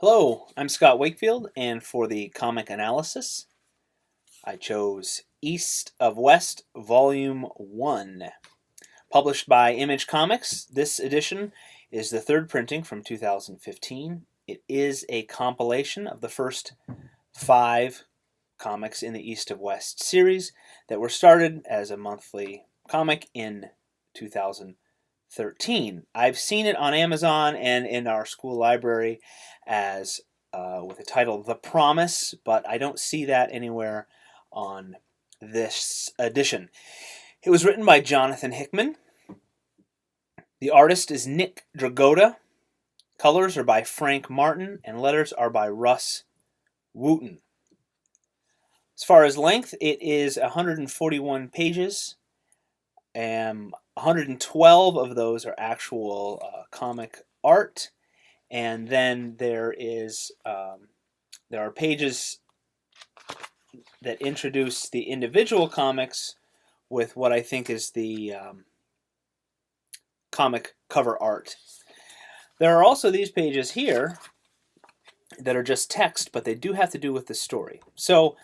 Hello, I'm Scott Wakefield, and for the comic analysis, I chose East of West Volume 1. Published by Image Comics, this edition is the third printing from 2015. It is a compilation of the first 5 comics in the East of West series that were started as a monthly comic in 2013. I've seen it on Amazon and in our school library as with the title The Promise, but I don't see that anywhere on this edition. It was written by Jonathan Hickman. The artist is Nick Dragotta. Colors are by Frank Martin, and letters are by Russ Wooten. As far as length, it is 141 pages, and 112 of those are actual comic art, and then there are pages that introduce the individual comics with what I think is the comic cover art. There are also these pages here that are just text, but they do have to do with the story. So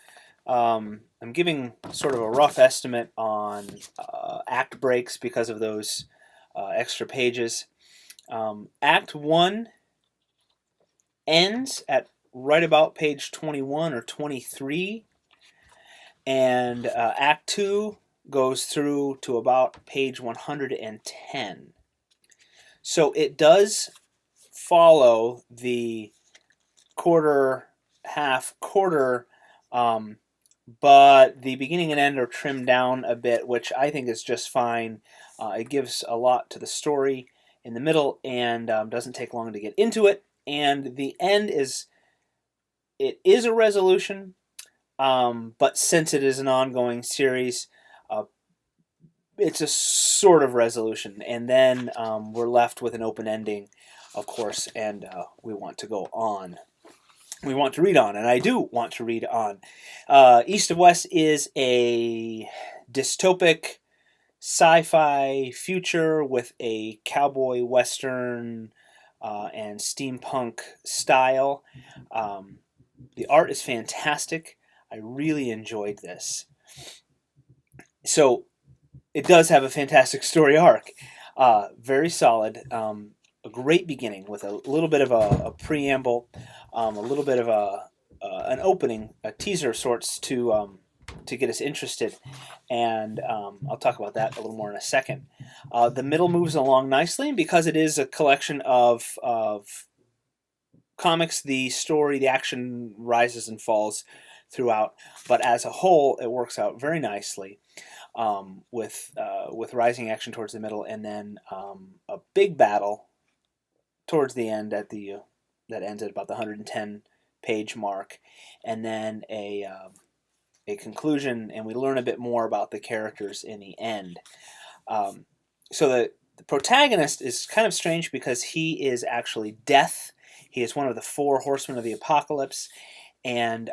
I'm giving sort of a rough estimate on act breaks because of those extra pages. Act 1 ends at right about page 21 or 23, and Act 2 goes through to about page 110. So it does follow the quarter, half, quarter, but the beginning and end are trimmed down a bit, which I think is just fine. It gives a lot to the story in the middle and doesn't take long to get into it. And the end is a resolution, but since it is an ongoing series, it's a sort of resolution. And then we're left with an open ending, of course, and we want to go on. We want to read on, and I do want to read on. East of West is a dystopic sci-fi future with a cowboy western and steampunk style. The art is fantastic. I really enjoyed this. So it does have a fantastic story arc. Very solid. A great beginning with a little bit of a preamble, a little bit of an opening, a teaser of sorts to get us interested, and I'll talk about that a little more in a second. The middle moves along nicely, and because it is a collection of comics, the story, the action rises and falls throughout, but as a whole, it works out very nicely. With rising action towards the middle, and then a big battle towards the end that ends at about the 110 page mark, and then a conclusion, and we learn a bit more about the characters in the end. So the protagonist is kind of strange because he is actually Death. He is one of the 4 horsemen of the apocalypse, and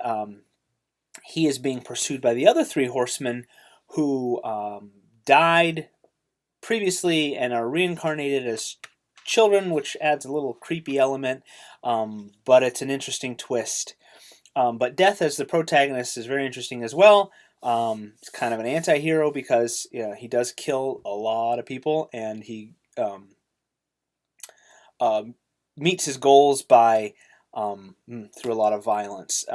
he is being pursued by the other 3 horsemen who died previously and are reincarnated as children, which adds a little creepy element, but it's an interesting twist. But Death as the protagonist is very interesting as well. It's kind of an anti-hero because he does kill a lot of people, and he meets his goals by through a lot of violence.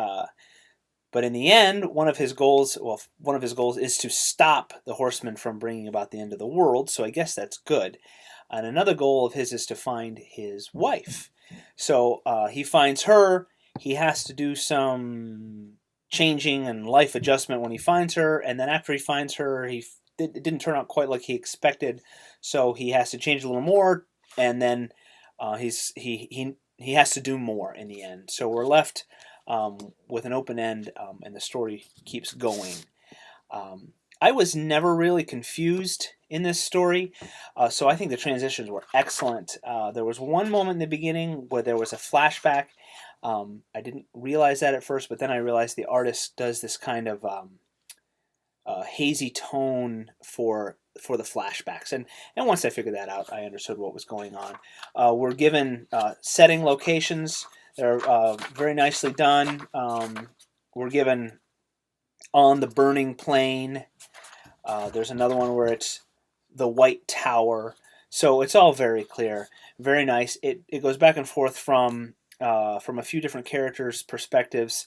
But in the end, one of his goals is to stop the horsemen from bringing about the end of the world, so I guess that's good. And another goal of his is to find his wife. So he finds her. He has to do some changing and life adjustment when he finds her, and then after he finds her, it didn't turn out quite like he expected, so he has to change a little more, and then he has to do more in the end. So we're left with an open end, and the story keeps going. I was never really confused in this story, so I think the transitions were excellent. There was one moment in the beginning where there was a flashback. I didn't realize that at first, but then I realized the artist does this kind of hazy tone for the flashbacks, and once I figured that out, I understood what was going on. We're given setting locations They're very nicely done. We're given On the Burning Plain. There's another one where it's the White Tower. So it's all very clear, very nice. It goes back and forth from a few different characters' perspectives.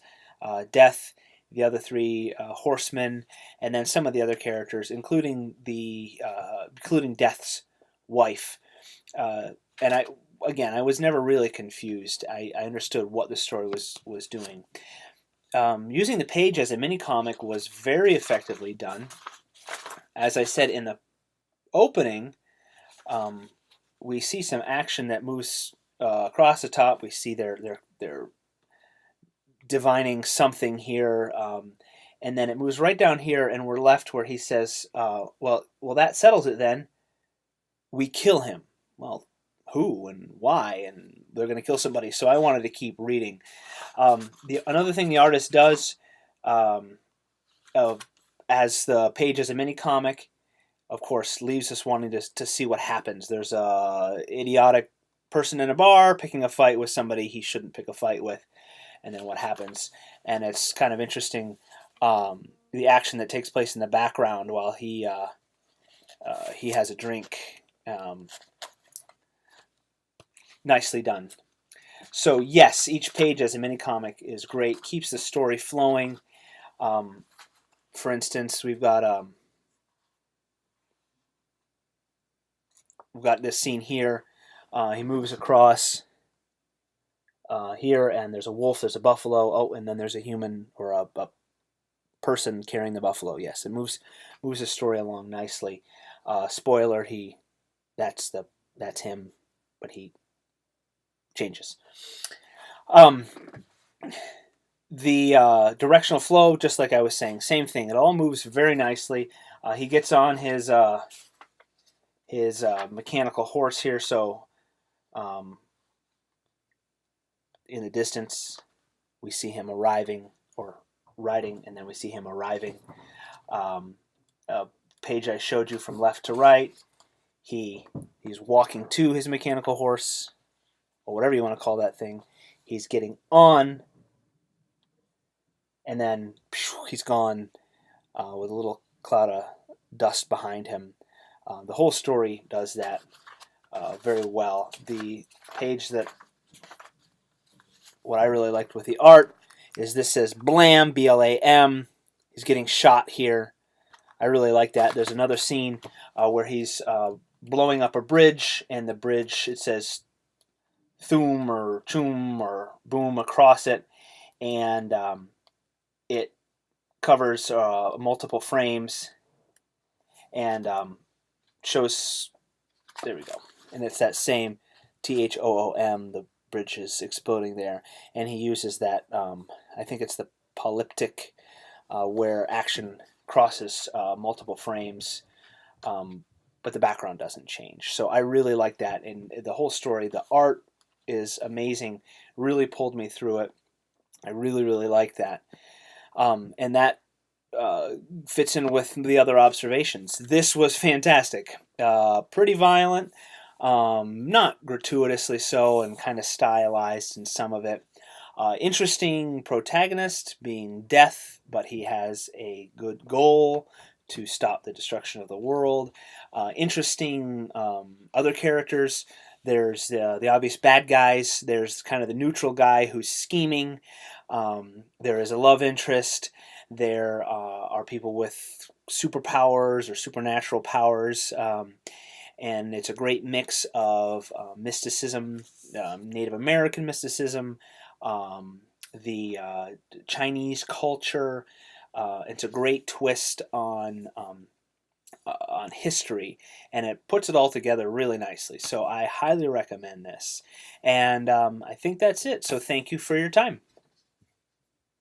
Death, the other three horsemen, and then some of the other characters, including Death's wife. And I was never really confused. I understood what the story was doing. Using the page as a mini comic was very effectively done. As I said in the opening, we see some action that moves across the top. We see they're divining something here, and then it moves right down here, and we're left where he says, "Well, that settles it. Then we kill him." Well, who and why? And they're going to kill somebody. So I wanted to keep reading. Another thing the artist does, as the page is a mini comic, of course, leaves us wanting to see what happens. There's a idiotic person in a bar picking a fight with somebody he shouldn't pick a fight with, and then what happens. And it's kind of interesting, the action that takes place in the background while he has a drink. Nicely done. So yes, each page as a mini comic is great. Keeps the story flowing. For instance, we've got this scene here. He moves across here, and there's a wolf, there's a buffalo. Oh, and then there's a human or a person carrying the buffalo. Yes, it moves the story along nicely. Spoiler: that's him, but he changes. The directional flow, just like I was saying, same thing. It all moves very nicely. He gets on his mechanical horse here, so in the distance we see him arriving or riding, and then we see him arriving. Page I showed you from left to right. He's walking to his mechanical horse, or whatever you want to call that thing. He's getting on, and then he's gone with a little cloud of dust behind him. The whole story does that very well. The page what I really liked with the art is this says Blam, B-L-A-M. He's getting shot here. I really like that. There's another scene where he's blowing up a bridge, and the bridge, it says Thum or Chum or Boom across it, and it covers multiple frames and shows, there we go, and it's that same Thoom, the bridge is exploding there, and he uses that, I think it's the polyptych, where action crosses multiple frames, but the background doesn't change. So I really like that, and the whole story, the art is amazing, really pulled me through it. I really, really like that. And that fits in with the other observations. This was fantastic. Pretty violent, not gratuitously so, and kind of stylized in some of it. Interesting protagonist being Death, but he has a good goal to stop the destruction of the world. Interesting other characters. There's the obvious bad guys. There's kind of the neutral guy who's scheming. There is a love interest. There are people with superpowers or supernatural powers. And it's a great mix of mysticism, Native American mysticism, the Chinese culture. It's a great twist on history, and it puts it all together really nicely. So I highly recommend this. And I think that's it. So thank you for your time.